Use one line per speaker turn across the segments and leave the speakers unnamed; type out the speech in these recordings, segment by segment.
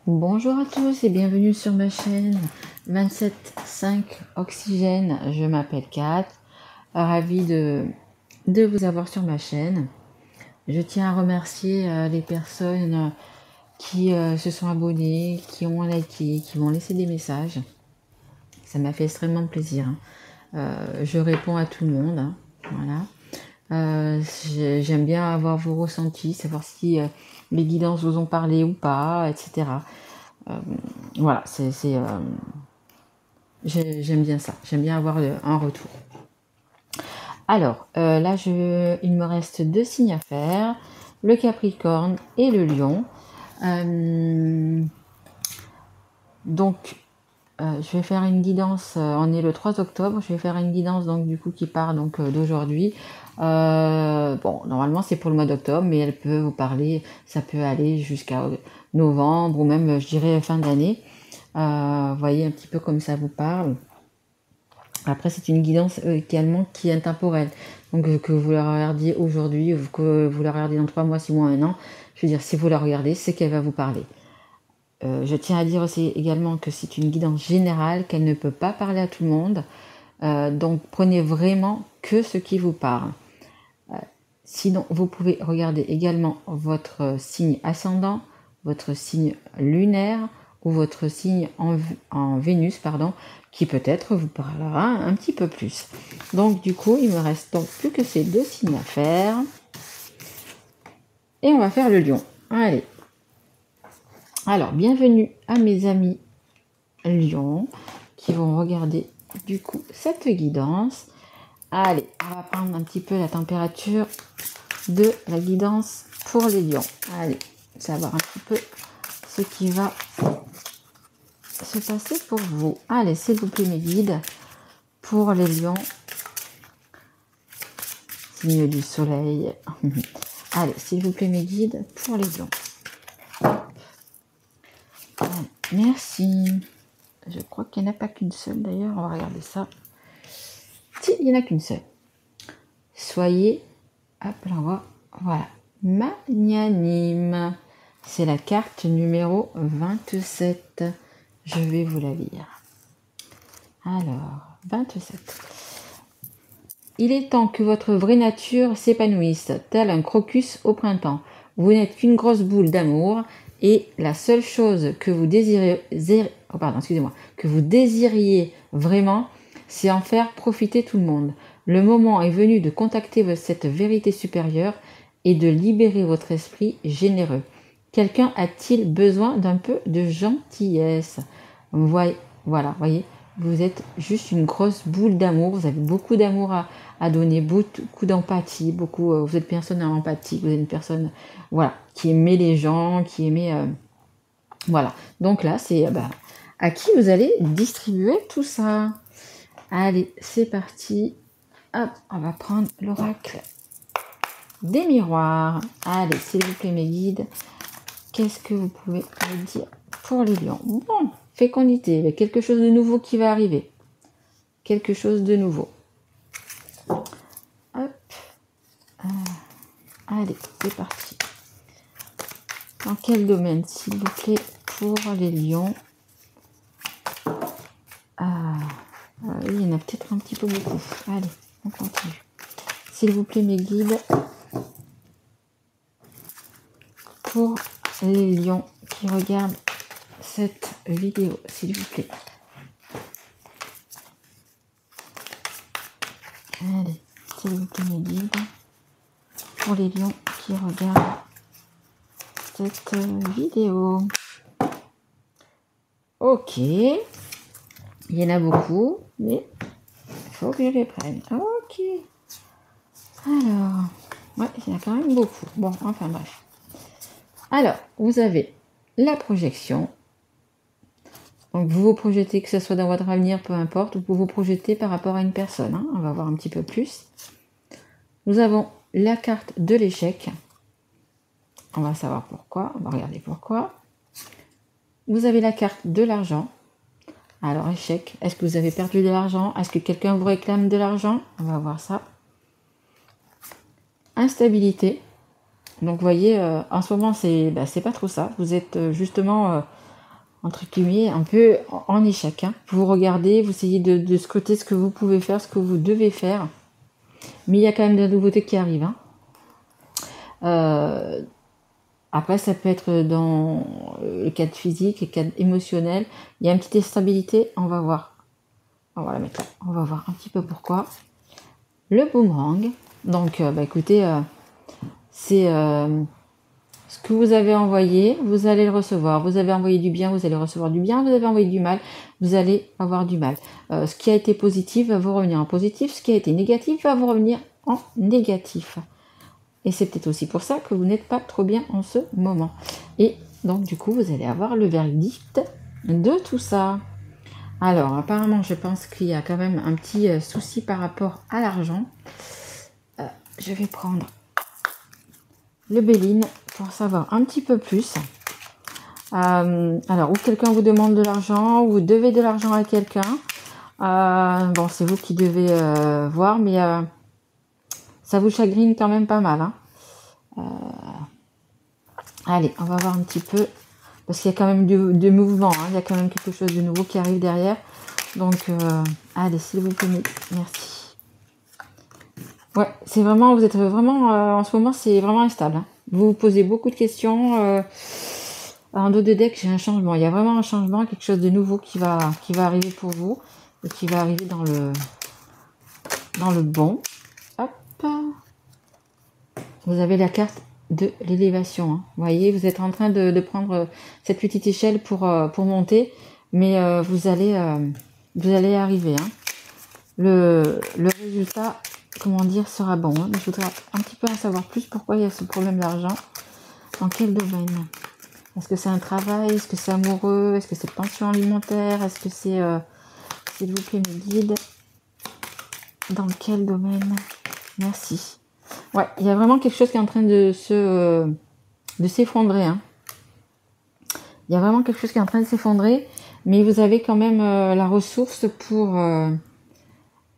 Bonjour à tous et bienvenue sur ma chaîne 27.5 Oxygène. Je m'appelle Kat, ravie de vous avoir sur ma chaîne. Je tiens à remercier les personnes qui se sont abonnées, qui ont liké, qui m'ont laissé des messages. Ça m'a fait extrêmement plaisir. Je réponds à tout le monde. Voilà. J'aime bien avoir vos ressentis, savoir si les guidances vous ont parlé ou pas, etc. Voilà, j'aime bien ça. J'aime bien avoir un retour. Alors, là, il me reste 2 signes à faire. Le Capricorne et le Lion. Donc, je vais faire une guidance. On est le 3 octobre. Je vais faire une guidance donc du coup qui part donc d'aujourd'hui. Bon, normalement c'est pour le mois d'octobre, mais elle peut vous parler. Ça peut aller jusqu'à novembre ou même, je dirais, fin d'année. Voyez un petit peu comme ça vous parle. Après, c'est une guidance également qui est intemporelle. Donc, que vous la regardiez aujourd'hui ou que vous la regardiez dans 3 mois, 6 mois, 1 an, je veux dire, si vous la regardez, c'est qu'elle va vous parler. Je tiens à dire aussi également que c'est une guidance générale, qu'elle ne peut pas parler à tout le monde. Donc, prenez vraiment que ce qui vous parle. Sinon, vous pouvez regarder également votre signe ascendant, votre signe lunaire ou votre signe en Vénus, pardon, qui peut-être vous parlera un petit peu plus. Donc du coup, il me reste donc plus que ces 2 signes à faire. Et on va faire le Lion. Allez. Alors, bienvenue à mes amis Lion qui vont regarder du coup cette guidance. Allez, on va prendre un petit peu la température de la guidance pour les lions. Allez, savoir un petit peu ce qui va se passer pour vous. Allez, s'il vous plaît, mes guides, pour les lions, signe du soleil. Allez, s'il vous plaît, mes guides, pour les lions. Allez, merci. Je crois qu'il n'y en a pas qu'une seule, d'ailleurs. On va regarder ça. Si, il n'y en a qu'une seule. Soyez, hop là, on va, voilà, magnanime. C'est la carte numéro 27. Je vais vous la lire. Alors, 27. Il est temps que votre vraie nature s'épanouisse, tel un crocus au printemps. Vous n'êtes qu'une grosse boule d'amour et la seule chose que vous désiriez vraiment, c'est en faire profiter tout le monde. Le moment est venu de contacter cette vérité supérieure et de libérer votre esprit généreux. Quelqu'un a-t-il besoin d'un peu de gentillesse? Voilà, voyez, vous êtes juste une grosse boule d'amour, vous avez beaucoup d'amour à donner, beaucoup d'empathie, vous êtes une personne empathique, vous êtes une personne, voilà, qui aimait les gens, qui aimait, voilà. Donc là, c'est à qui vous allez distribuer tout ça. Allez, c'est parti. Hop, on va prendre l'oracle des miroirs. Allez, s'il vous plaît, mes guides, qu'est-ce que vous pouvez me dire pour les lions? Bon, fécondité, il y a quelque chose de nouveau qui va arriver. Quelque chose de nouveau. Hop. Allez, c'est parti. Dans quel domaine, s'il vous plaît, pour les lions? Oui, il y en a peut-être un petit peu beaucoup. Allez, on continue. S'il vous plaît, mes guides, pour les lions qui regardent cette vidéo, s'il vous plaît. Allez, s'il vous plaît, mes guides, pour les lions qui regardent cette vidéo. Ok, il y en a beaucoup, mais il faut que je les prenne. Ok. Alors, ouais, il y en a quand même beaucoup. Bon, enfin bref. Alors, vous avez la projection. Donc, vous vous projetez, que ce soit dans votre avenir, peu importe, ou vous vous projetez par rapport à une personne. Hein. On va voir un petit peu plus. Nous avons la carte de l'échec. On va savoir pourquoi. On va regarder pourquoi. Vous avez la carte de l'argent. Alors, échec. Est-ce que vous avez perdu de l'argent? Est-ce que quelqu'un vous réclame de l'argent? On va voir ça. Instabilité. Donc, vous voyez, en ce moment, c'est pas trop ça. Vous êtes justement entre guillemets, un peu en échec. Hein. Vous regardez, vous essayez de scruter ce que vous pouvez faire, ce que vous devez faire. Mais il y a quand même des nouveautés qui arrivent. Hein. Après, ça peut être dans le cadre physique, le cadre émotionnel. Il y a une petite instabilité, on va voir. On va la mettre là. On va voir un petit peu pourquoi. Le boomerang. Donc, écoutez, c'est ce que vous avez envoyé, vous allez le recevoir. Vous avez envoyé du bien, vous allez recevoir du bien. Vous avez envoyé du mal, vous allez avoir du mal. Ce qui a été positif va vous revenir en positif. Ce qui a été négatif va vous revenir en négatif. Et c'est peut-être aussi pour ça que vous n'êtes pas trop bien en ce moment. Et donc, du coup, vous allez avoir le verdict de tout ça. Alors, apparemment, je pense qu'il y a quand même un petit souci par rapport à l'argent. Je vais prendre le Béline pour savoir un petit peu plus. Alors, ou quelqu'un vous demande de l'argent, ou vous devez de l'argent à quelqu'un. Bon, c'est vous qui devez voir, mais ça vous chagrine quand même pas mal. Hein. Allez, on va voir un petit peu, parce qu'il y a quand même du mouvement. Hein. Il y a quand même quelque chose de nouveau qui arrive derrière. Donc, allez, s'il vous plaît, merci. Ouais, c'est vraiment, vous êtes vraiment, en ce moment, c'est vraiment instable. Hein. Vous vous posez beaucoup de questions. En dos de deck, j'ai un changement. Il y a vraiment un changement, quelque chose de nouveau qui va arriver pour vous. Et qui va arriver dans le bon. Hop. Vous avez la carte de l'élévation. Hein. Vous voyez, vous êtes en train de prendre cette petite échelle pour monter. Mais vous allez arriver. Hein. Le résultat, comment dire, sera bon. Hein. Je voudrais un petit peu en savoir plus pourquoi il y a ce problème d'argent. Dans quel domaine? Est-ce que c'est un travail? Est-ce que c'est amoureux? Est-ce que c'est pension alimentaire? Est-ce que c'est... s'il vous plaît, mes guides. Dans quel domaine? Merci. Ouais, il y a vraiment quelque chose qui est en train de s'effondrer. Hein. Il y a vraiment quelque chose qui est en train de s'effondrer. Mais vous avez quand même la ressource pour...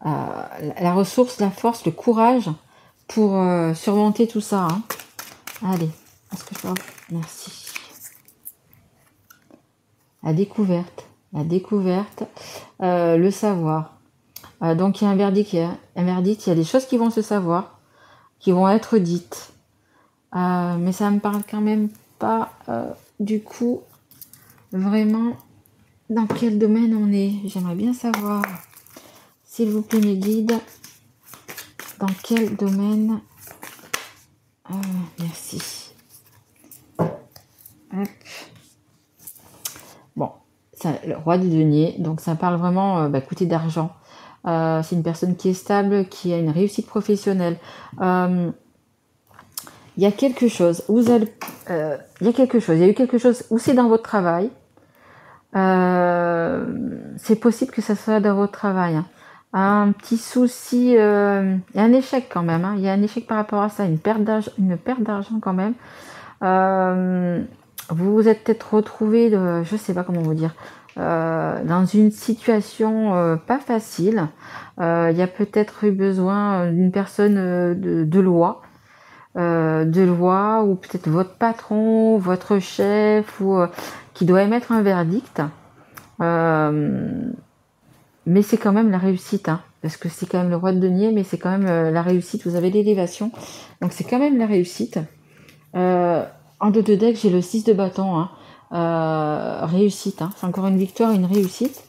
la ressource, la force, le courage pour surmonter tout ça. Hein. Allez, est-ce que je peux... Merci. La découverte, le savoir. Donc il y a un verdict, il y a des choses qui vont se savoir, qui vont être dites. Mais ça me parle quand même pas du coup vraiment dans quel domaine on est. J'aimerais bien savoir, s'il vous plaît mes guides, dans quel domaine. Merci. Hop. Bon, ça, le roi du denier, donc ça parle vraiment côté d'argent. C'est une personne qui est stable, qui a une réussite professionnelle. Il y a quelque chose, il y a quelque chose, il y a eu quelque chose où c'est dans votre travail. C'est possible que ça soit dans votre travail. Hein. Un petit souci, il y a un échec quand même. Hein. Il y a un échec par rapport à ça, une perte d'argent quand même. Vous vous êtes peut-être retrouvé, je sais pas comment vous dire, dans une situation pas facile. Il y a peut-être eu besoin d'une personne de loi, ou peut-être votre patron, votre chef, ou qui doit émettre un verdict. Mais c'est quand même la réussite, hein, parce que c'est quand même le roi de denier, mais c'est quand même la réussite. Vous avez l'élévation, donc c'est quand même la réussite. En dos de deck, j'ai le 6 de bâton, hein. Réussite, hein. C'est encore une victoire, une réussite.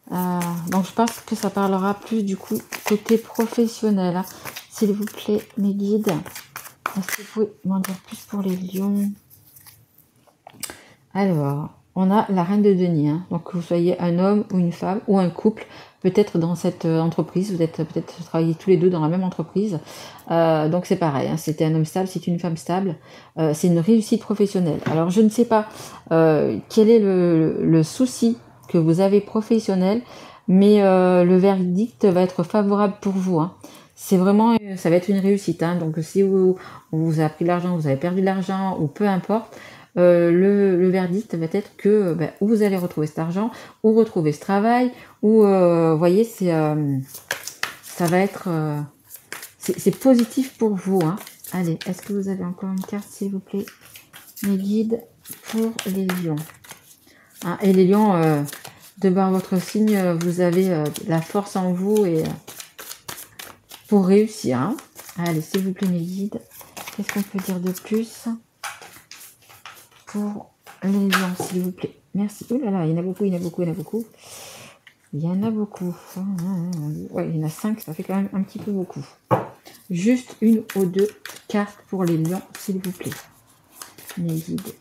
Donc je pense que ça parlera plus du coup côté professionnel. Hein. S'il vous plaît, mes guides, est-ce que vous pouvez m'en dire plus pour les lions? Alors, on a la reine de denier. Hein. Donc que vous soyez un homme ou une femme ou un couple, peut-être dans cette entreprise, vous êtes peut-être travaillez tous les deux dans la même entreprise. Donc c'est pareil, hein. C'était un homme stable, c'est une femme stable. C'est une réussite professionnelle. Alors je ne sais pas quel est le souci que vous avez professionnel, mais le verdict va être favorable pour vous. Hein. C'est vraiment, ça va être une réussite. Hein. Donc si on vous a pris de l'argent, vous avez perdu de l'argent, ou peu importe, le verdict va être que où vous allez retrouver cet argent, ou retrouver ce travail, ou vous voyez, ça va être c'est positif pour vous. Hein. Allez, est-ce que vous avez encore une carte, s'il vous plaît, mes guides, pour les lions? Hein. Et les lions, de par votre signe, vous avez la force en vous et pour réussir. Hein. Allez, s'il vous plaît, mes guides. Qu'est-ce qu'on peut dire de plus pour les lions, s'il vous plaît? Merci. Oh là là, il y en a beaucoup, il y en a beaucoup, il y en a beaucoup. Il y en a beaucoup. Ouais, il y en a 5, ça fait quand même un petit peu beaucoup. Juste une ou deux cartes pour les lions, s'il vous plaît. Mes guides.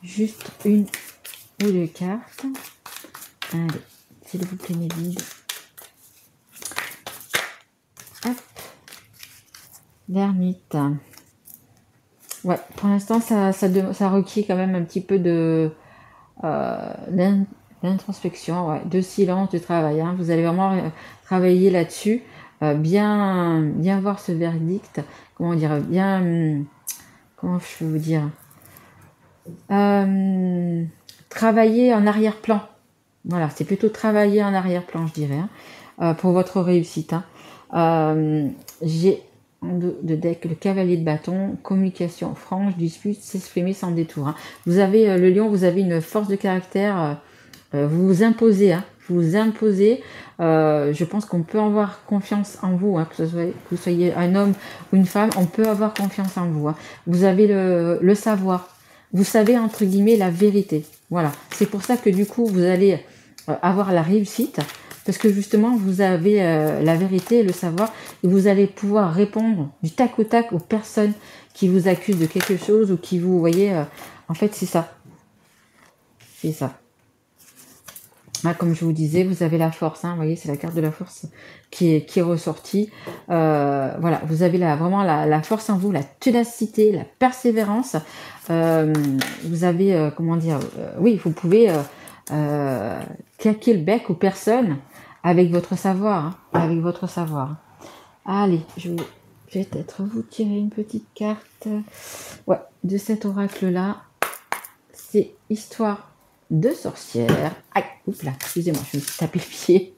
Juste une ou deux cartes. Allez, s'il vous plaît, mes guides. Hop. L'ermite. Ouais, pour l'instant, ça requiert quand même un petit peu de d'introspection, ouais, de silence, de travail. Hein. Vous allez vraiment travailler là-dessus, bien voir ce verdict. Comment dire, comment je peux vous dire, travailler en arrière-plan. Voilà, c'est plutôt travailler en arrière-plan, je dirais, hein, pour votre réussite. Hein. J'ai de deck le cavalier de bâton, communication franche, dispute, s'exprimer sans détour. Hein. Vous avez le lion, vous avez une force de caractère, vous vous imposez, hein, vous vous imposez. Je pense qu'on peut avoir confiance en vous, hein, que vous soyez un homme ou une femme, on peut avoir confiance en vous. Hein. Vous avez le savoir, vous savez entre guillemets la vérité. Voilà, c'est pour ça que du coup vous allez avoir la réussite. Parce que justement, vous avez la vérité et le savoir, et vous allez pouvoir répondre du tac au tac aux personnes qui vous accusent de quelque chose ou qui vous voyez. En fait, c'est ça. C'est ça. Ah, comme je vous disais, vous avez la force. Hein, vous voyez, c'est la carte de la force qui est ressortie. Voilà, vous avez vraiment la force en vous, la ténacité, la persévérance. Vous avez, comment dire, oui, vous pouvez claquer le bec aux personnes avec votre savoir. Hein, avec votre savoir. Allez, je vais peut-être vous tirer une petite carte. Ouais, de cet oracle-là. C'est histoire de sorcière. Aïe, oups là, excusez-moi, je me suis tapé le pied.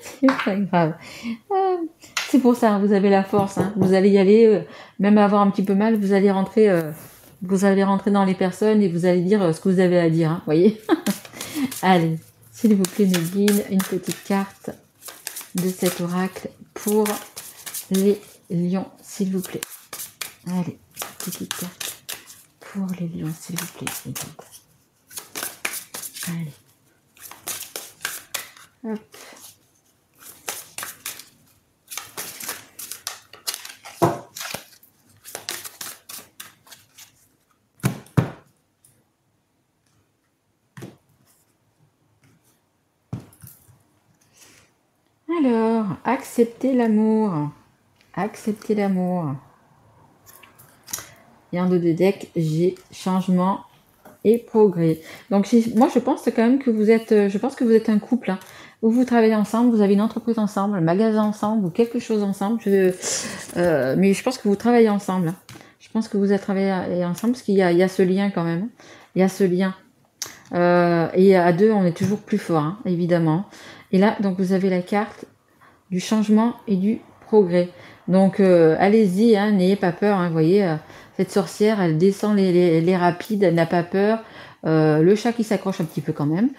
C'est pas grave. C'est pour ça, vous avez la force. Hein. Vous allez y aller, même avoir un petit peu mal, vous allez rentrer dans les personnes et vous allez dire ce que vous avez à dire. Hein, voyez. Allez, s'il vous plaît, mes guides, une petite carte de cet oracle pour les lions, s'il vous plaît. Allez, petite carte pour les lions, s'il vous plaît, mes guides. Allez. Hop. Alors, accepter l'amour. Accepter l'amour. Et en dos de deck, j'ai changement et progrès. Donc moi je pense quand même que vous êtes, un couple, hein, où vous travaillez ensemble, vous avez une entreprise ensemble, un magasin ensemble ou quelque chose ensemble. Mais je pense que vous travaillez ensemble. Hein. Je pense que vous avez travaillé ensemble parce qu'il y a ce lien quand même. Il y a ce lien. Et à deux, on est toujours plus fort, hein, évidemment. Et là, donc vous avez la carte du changement et du progrès. Donc allez-y, hein, n'ayez pas peur. Hein, vous voyez, cette sorcière, elle descend les rapides, elle n'a pas peur. Le chat qui s'accroche un petit peu quand même.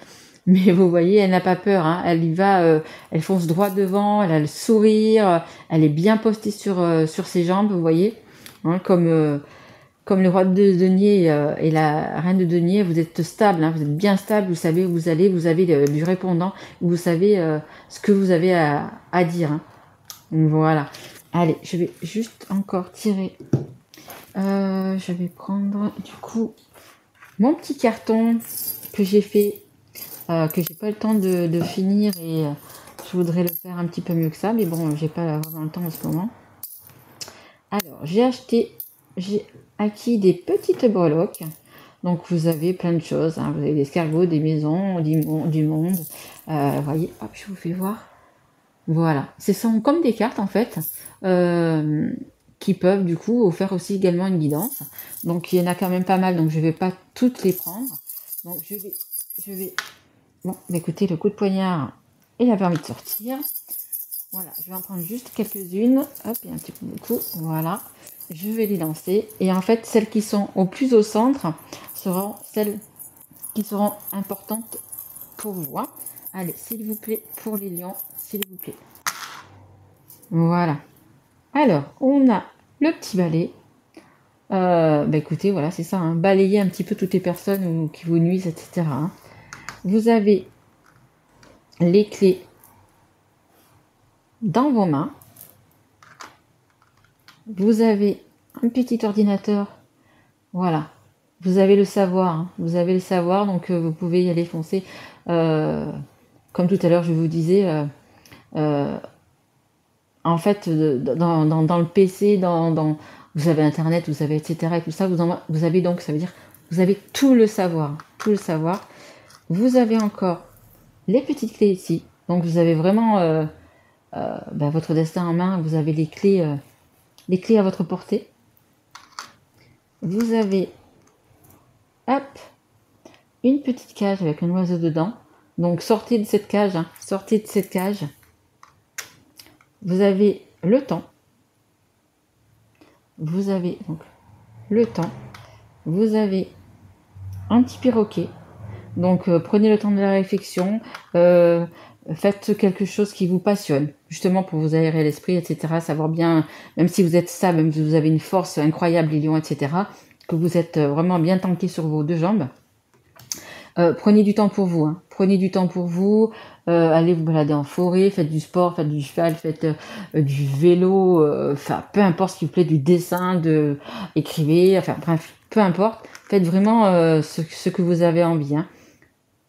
Mais vous voyez, elle n'a pas peur. Hein, elle y va, elle fonce droit devant, elle a le sourire, elle est bien postée sur ses jambes, vous voyez. Hein, comme le roi de denier et la reine de denier, vous êtes stable, hein, vous êtes bien stable, vous savez où vous allez, vous avez du répondant, vous savez ce que vous avez à dire. Hein. Voilà. Allez, je vais juste encore tirer. Je vais prendre du coup mon petit carton que j'ai fait, que j'ai pas le temps de finir et je voudrais le faire un petit peu mieux que ça, mais bon, j'ai pas vraiment le temps en ce moment. Alors, j'ai acquis des petites breloques. Donc vous avez plein de choses. Hein. Vous avez des escargots, des maisons, du monde. Voyez, hop, je vous fais voir. Voilà, ce sont comme des cartes en fait, qui peuvent du coup offrir aussi également une guidance. Donc il y en a quand même pas mal, donc je ne vais pas toutes les prendre. Donc je vais... Bon, écoutez, le coup de poignard, il a permis de sortir. Voilà, je vais en prendre juste quelques-unes. Hop, il y a un petit peu beaucoup. Voilà, je vais les lancer. Et en fait, celles qui sont au plus au centre seront celles qui seront importantes pour vous. Hein. Allez, s'il vous plaît, pour les lions, s'il vous plaît. Voilà. Alors, on a le petit balai. Écoutez, voilà, c'est ça. Hein, balayer un petit peu toutes les personnes qui vous nuisent, etc. Hein. Vous avez les clés dans vos mains. Vous avez un petit ordinateur. Voilà. Vous avez le savoir. Hein. Vous avez le savoir, donc vous pouvez y aller foncer. Comme tout à l'heure, je vous disais, en fait, dans le PC, vous avez Internet, vous avez etc. Et tout ça, vous avez donc, ça veut dire, vous avez tout le savoir. Tout le savoir. Vous avez encore les petites clés ici. Donc, vous avez vraiment votre destin en main. Vous avez les clés à votre portée. Vous avez, hop, une petite cage avec un oiseau dedans. Donc, sortez de cette cage. Hein, sortez de cette cage. Vous avez le temps. Vous avez donc le temps. Vous avez un petit perroquet. Donc, prenez le temps de la réflexion. Faites quelque chose qui vous passionne, justement pour vous aérer l'esprit, etc. Savoir bien, même si vous êtes stable, même si vous avez une force incroyable, les lions, etc., que vous êtes vraiment bien tanké sur vos deux jambes. Prenez du temps pour vous. Hein. Prenez du temps pour vous. Allez vous balader en forêt, faites du sport, faites du cheval, faites du vélo, peu importe ce qui vous plaît, du dessin, écrivez, bref, peu importe. Faites vraiment ce que vous avez envie. Hein.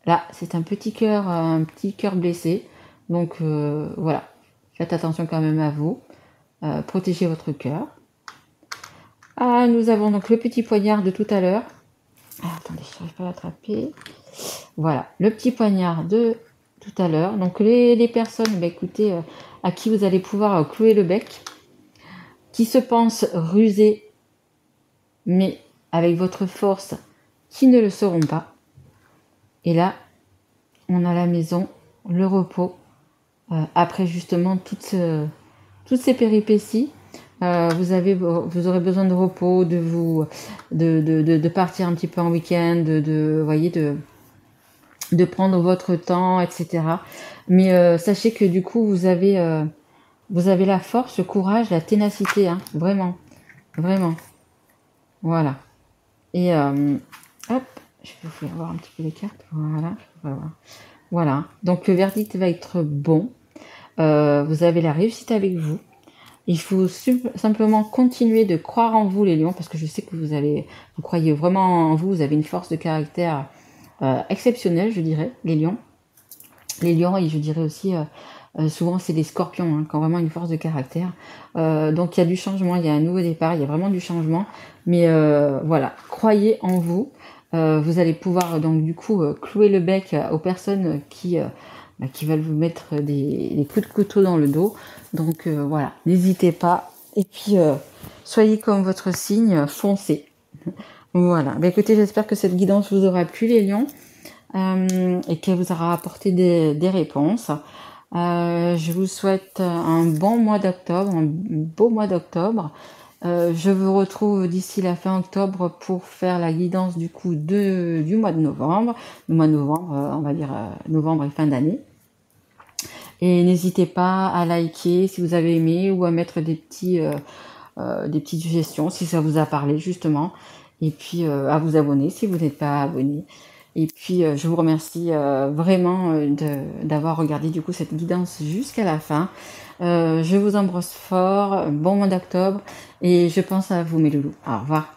Là, c'est un petit cœur blessé. Donc voilà, faites attention quand même à vous. Protégez votre cœur. Ah, nous avons donc le petit poignard de tout à l'heure. Ah, attendez, je n'arrive pas à l'attraper. Voilà, le petit poignard de tout à l'heure. Donc les personnes, écoutez, à qui vous allez pouvoir clouer le bec, qui se pensent rusées, mais avec votre force, qui ne le seront pas. Et là, on a la maison, le repos, après justement toutes ces péripéties. Vous aurez besoin de repos, de partir un petit peu en week-end, de prendre votre temps, etc. Mais sachez que du coup, vous avez la force, le courage, la ténacité, hein, vraiment, vraiment. Voilà. Et hop, je vais vous faire voir un petit peu les cartes. Voilà. Donc le verdict va être bon. Vous avez la réussite avec vous. Il faut simplement continuer de croire en vous, les lions, parce que je sais que vous croyez vraiment en vous. Vous avez une force de caractère exceptionnelle, je dirais, les lions. Les lions, et je dirais aussi, souvent c'est des scorpions, hein, qui ont vraiment une force de caractère. Donc il y a du changement, il y a un nouveau départ, il y a vraiment du changement. Mais voilà, croyez en vous. Vous allez pouvoir donc du coup clouer le bec aux personnes qui veulent vous mettre des coups de couteau dans le dos. Donc voilà, n'hésitez pas. Et puis soyez comme votre signe, foncez. Voilà. Écoutez, j'espère que cette guidance vous aura plu, les lions, et qu'elle vous aura apporté des réponses. Je vous souhaite un bon mois d'octobre, un beau mois d'octobre. Je vous retrouve d'ici la fin octobre pour faire la guidance du coup du mois de novembre. Le mois de novembre, on va dire novembre et fin d'année. Et n'hésitez pas à liker si vous avez aimé ou à mettre des petites suggestions si ça vous a parlé justement. Et puis à vous abonner si vous n'êtes pas abonné. Et puis je vous remercie vraiment d'avoir regardé du coup cette guidance jusqu'à la fin. Je vous embrasse fort, bon mois d'octobre et je pense à vous mes loulous. Au revoir.